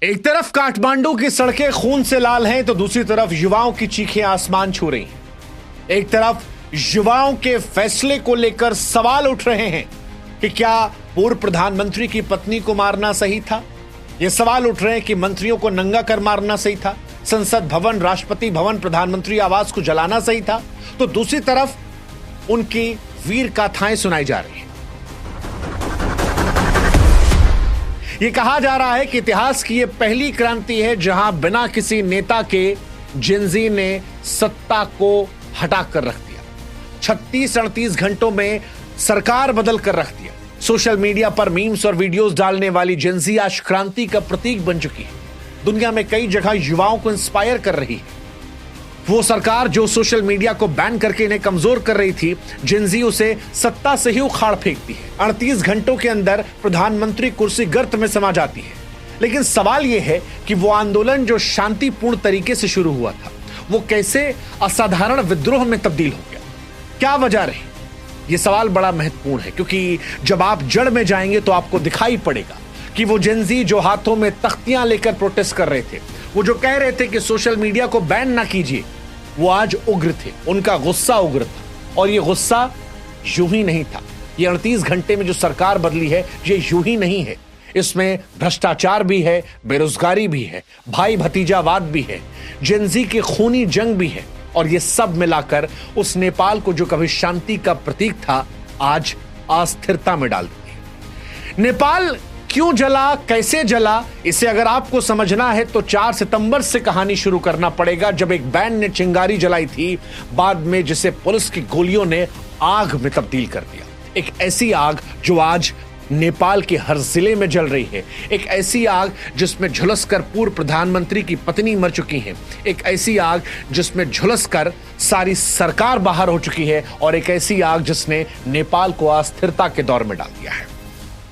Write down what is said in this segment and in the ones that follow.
एक तरफ काठमांडू की सड़कें खून से लाल हैं तो दूसरी तरफ युवाओं की चीखें आसमान छू रही हैं। एक तरफ युवाओं के फैसले को लेकर सवाल उठ रहे हैं कि क्या पूर्व प्रधानमंत्री की पत्नी को मारना सही था। ये सवाल उठ रहे हैं कि मंत्रियों को नंगा कर मारना सही था, संसद भवन, राष्ट्रपति भवन, प्रधानमंत्री आवास को जलाना सही था। तो दूसरी तरफ उनकी वीर गाथाएं सुनाई जा रही हैं। यह कहा जा रहा है कि इतिहास की यह पहली क्रांति है जहां बिना किसी नेता के जेनजी ने सत्ता को हटा कर रख दिया। 36-38 घंटों में सरकार बदल कर रख दिया। सोशल मीडिया पर मीम्स और वीडियोस डालने वाली जेनजी आज क्रांति का प्रतीक बन चुकी है। दुनिया में कई जगह युवाओं को इंस्पायर कर रही है। वो सरकार जो सोशल मीडिया को बैन करके इन्हें कमजोर कर रही थी, जेनजी उसे सत्ता से ही उखाड़ फेंकती है। 38 घंटों के अंदर प्रधानमंत्री कुर्सी गर्त में समा जाती है। लेकिन सवाल यह है कि वो आंदोलन जो शांतिपूर्ण तरीके से शुरू हुआ था, वो कैसे असाधारण विद्रोह में तब्दील हो गया। क्या वजह रही? यह सवाल बड़ा महत्वपूर्ण है, क्योंकि जब आप जड़ में जाएंगे तो आपको दिखाई पड़ेगा कि वो जेनजी जो हाथों में तख्तियां लेकर प्रोटेस्ट कर रहे थे, वो जो कह रहे थे कि सोशल मीडिया को बैन ना कीजिए, वो आज उग्र थे। उनका गुस्सा उग्र था। और ये गुस्सा यूं ही नहीं था। ये 38 घंटे में जो सरकार बदली है, ये यूं ही नहीं है। इसमें भ्रष्टाचार भी है, बेरोजगारी भी है, भाई भतीजावाद भी है, जेनजी की खूनी जंग भी है। और ये सब मिलाकर उस नेपाल को जो कभी शांति का प्रतीक था, आज अस्थिरता में डाल दी। नेपाल क्यों जला, कैसे जला, इसे अगर आपको समझना है तो 4 सितंबर से कहानी शुरू करना पड़ेगा, जब एक बैंड ने चिंगारी जलाई थी, बाद में जिसे पुलिस की गोलियों ने आग में तब्दील कर दिया। एक ऐसी आग जो आज नेपाल के हर जिले में जल रही है। एक ऐसी आग जिसमें झुलसकर पूर्व प्रधानमंत्री की पत्नी मर चुकी है। एक ऐसी आग जिसमें झुलसकर सारी सरकार बाहर हो चुकी है। और एक ऐसी आग जिसने नेपाल को अस्थिरता के दौर में डाल दिया है।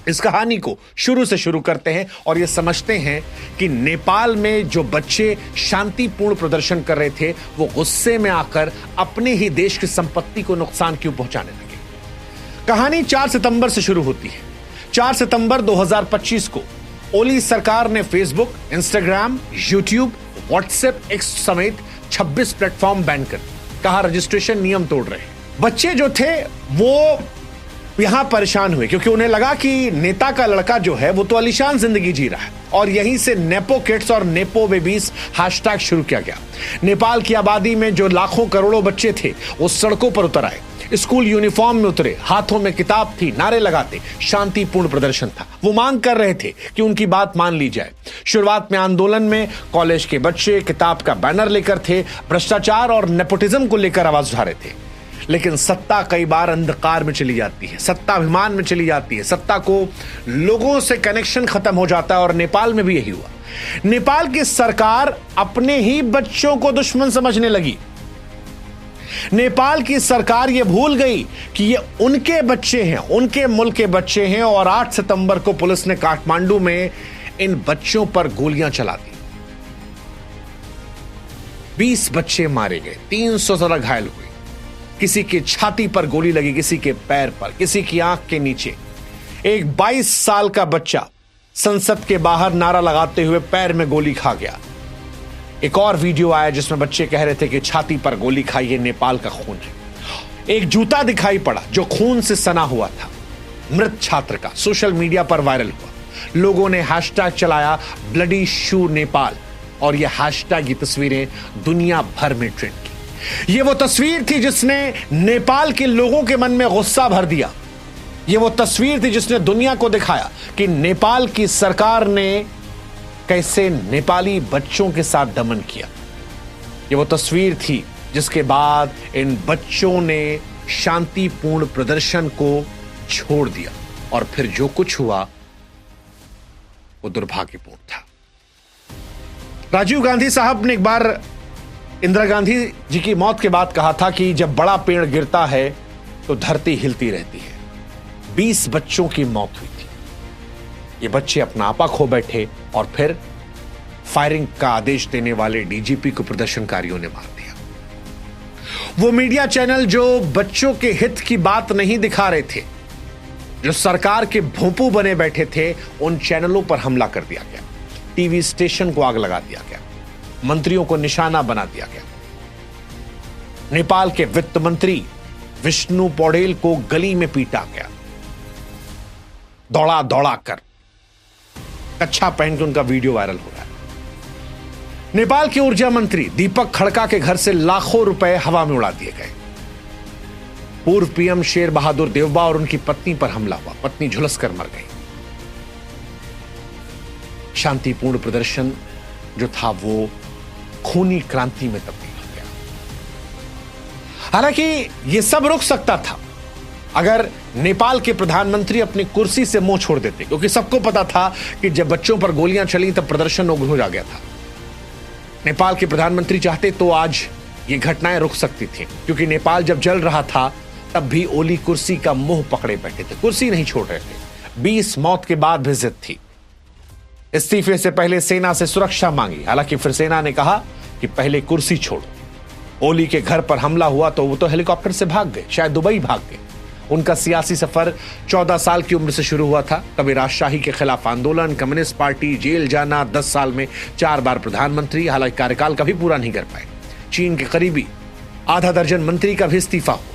इस कहानी को शुरू से शुरू करते हैं और यह समझते हैं कि नेपाल में जो बच्चे शांतिपूर्ण प्रदर्शन कर रहे थे, वो गुस्से में आकर अपने ही देश की संपत्ति को नुकसान क्यों पहुंचाने लगे। कहानी 4 सितंबर से शुरू होती है। 4 सितंबर 2025 को ओली सरकार ने Facebook, Instagram, YouTube, WhatsApp, x समेत 26 प्लेटफॉर्म बैन कर दिए। कहा रजिस्ट्रेशन नियम तोड़ रहे हैं। बच्चे जो थे वो यहां परेशान हुए, क्योंकि उन्हें लगा कि नेता का लड़का जो है वो तो आलीशान जिंदगी जी रहा है। और यहीं से नेपो किड्स और नेपो बेबीज हैशटैग शुरू किया गया। नेपाल की आबादी में जो लाखों करोड़ों बच्चे थे, वो सड़कों पर उतर आए, स्कूल यूनिफॉर्म में उतरे, हाथों में किताब थी, नारे लगाते। शांतिपूर्ण प्रदर्शन था। वो मांग कर रहे थे कि उनकी बात मान ली जाए। शुरुआत में आंदोलन में कॉलेज के बच्चे किताब का बैनर लेकर थे, भ्रष्टाचार और नेपोटिज्म को लेकर आवाज उठा रहे थे। लेकिन सत्ता कई बार अंधकार में चली जाती है, सत्ता अभिमान में चली जाती है, सत्ता को लोगों से कनेक्शन खत्म हो जाता है। और नेपाल में भी यही हुआ। नेपाल की सरकार अपने ही बच्चों को दुश्मन समझने लगी। नेपाल की सरकार यह भूल गई कि ये उनके बच्चे हैं, उनके मुल्क के बच्चे हैं। और 8 सितंबर को पुलिस ने काठमांडू में इन बच्चों पर गोलियां चला दी। 20 बच्चे मारे गए, 300 से ज्यादा घायल हुए। किसी की छाती पर गोली लगी, किसी के पैर पर, किसी की आंख के नीचे। एक 22 साल का बच्चा संसद के बाहर नारा लगाते हुए पैर में गोली खा गया। एक और वीडियो आया जिसमें बच्चे कह रहे थे कि छाती पर गोली खाई, ये नेपाल का खून है। एक जूता दिखाई पड़ा जो खून से सना हुआ था, मृत छात्र का, सोशल मीडिया पर वायरल हुआ। लोगों ने हैशटैग चलाया ब्लडी शू नेपाल। और यह हैशटैग, ये तस्वीरें दुनिया भर में ट्रेंड की। ये वो तस्वीर थी जिसने नेपाल के लोगों के मन में गुस्सा भर दिया। ये वो तस्वीर थी जिसने दुनिया को दिखाया कि नेपाल की सरकार ने कैसे नेपाली बच्चों के साथ दमन किया। ये वो तस्वीर थी जिसके बाद इन बच्चों ने शांतिपूर्ण प्रदर्शन को छोड़ दिया। और फिर जो कुछ हुआ वो दुर्भाग्यपूर्ण था। राजीव गांधी साहब ने एक बार इंदिरा गांधी जी की मौत के बाद कहा था कि जब बड़ा पेड़ गिरता है तो धरती हिलती रहती है। 20 बच्चों की मौत हुई थी। ये बच्चे अपना आपा खो बैठे और फिर फायरिंग का आदेश देने वाले डीजीपी को प्रदर्शनकारियों ने मार दिया। वो मीडिया चैनल जो बच्चों के हित की बात नहीं दिखा रहे थे, जो सरकार के भोंपू बने बैठे थे, उन चैनलों पर हमला कर दिया गया। टीवी स्टेशन को आग लगा दिया गया, मंत्रियों को निशाना बना दिया गया। नेपाल के वित्त मंत्री विष्णु पौडेल को गली में पीटा गया, दौड़ा दौड़ा कर, कच्छा पहन के उनका वीडियो वायरल हो रहा है। नेपाल के ऊर्जा मंत्री दीपक खड़का के घर से लाखों रुपए हवा में उड़ा दिए गए। पूर्व पीएम शेर बहादुर देवबा और उनकी पत्नी पर हमला हुआ, पत्नी झुलसकर मर गई। शांतिपूर्ण प्रदर्शन जो था वो खूनी क्रांति में तब्दील हो गया। हालांकि यह सब रुक सकता था अगर नेपाल के प्रधानमंत्री अपनी कुर्सी से मुंह छोड़ देते, क्योंकि सबको पता था कि जब बच्चों पर गोलियां चली तब प्रदर्शन उग्र हो गया था। नेपाल के प्रधानमंत्री चाहते तो आज ये घटनाएं रुक सकती थी, क्योंकि नेपाल जब जल रहा था तब भी ओली कुर्सी का मुंह पकड़े बैठे थे, कुर्सी नहीं छोड़ रहे थे। 20 मौत के बाद भी जिद थी। इस्तीफे से पहले सेना से सुरक्षा मांगी, हालांकि फिर सेना ने कहा कि पहले कुर्सी छोड़ो। ओली के घर पर हमला हुआ तो वो तो हेलीकॉप्टर से भाग गए, शायद दुबई भाग गए। उनका सियासी सफर 14 साल की उम्र से शुरू हुआ था। कभी राजशाही के खिलाफ आंदोलन, कम्युनिस्ट पार्टी, जेल जाना, 10 साल में 4 बार प्रधानमंत्री, हालांकि कार्यकाल कभी पूरा नहीं कर पाए। चीन के करीबी आधा दर्जन मंत्री का भी इस्तीफा हुआ।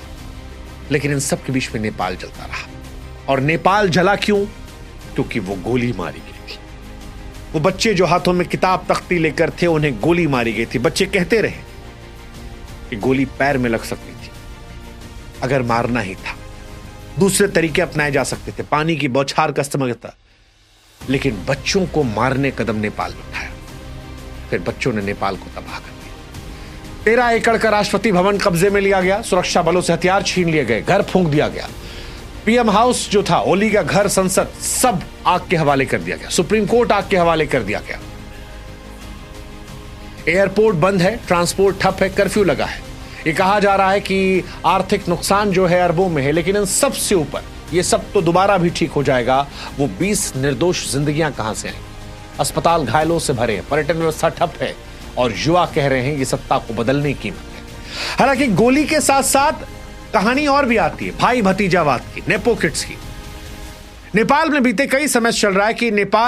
लेकिन इन सब के बीच में नेपाल जलता रहा। और नेपाल जला क्यों? क्योंकि वो गोली मारी गई थी। वो बच्चे जो हाथों में किताब तख्ती लेकर थे, उन्हें गोली मारी गई थी। बच्चे कहते रहे कि गोली पैर में लग सकती थी, अगर मारना ही था। दूसरे तरीके अपनाए जा सकते थे, पानी की बौछार का इस्तेमाल था, लेकिन बच्चों को मारने कदम नेपाल ने उठाया। फिर बच्चों ने नेपाल को तबाह कर दिया। 13 एकड़ का राष्ट्रपति भवन कब्जे में लिया गया, सुरक्षा बलों से हथियार छीन लिए गए, घर फूंक दिया गया। पीएम हाउस जो था, ओली का घर, संसद, सब आग के हवाले कर दिया गया। सुप्रीम कोर्ट आग के हवाले कर दिया गया। एयरपोर्ट बंद है, ट्रांसपोर्ट ठप है, कर्फ्यू लगा है। ये कहा जा रहा है कि आर्थिक नुकसान जो है अरबों में है, लेकिन इन सबसे ऊपर ये सब तो दोबारा भी ठीक हो जाएगा। वो 20 निर्दोष जिंदगियां कहां से आएंगी? अस्पताल घायलों से भरे हैं, पर्यटन व्यवस्था ठप है और युवा कह रहे हैं ये सत्ता को बदलने की कीमत है। हालांकि गोली के साथ साथ कहानी और भी आती है, भाई भतीजावाद की, नेपो किड्स की। नेपाल में बीते कई समय चल रहा है कि नेपाल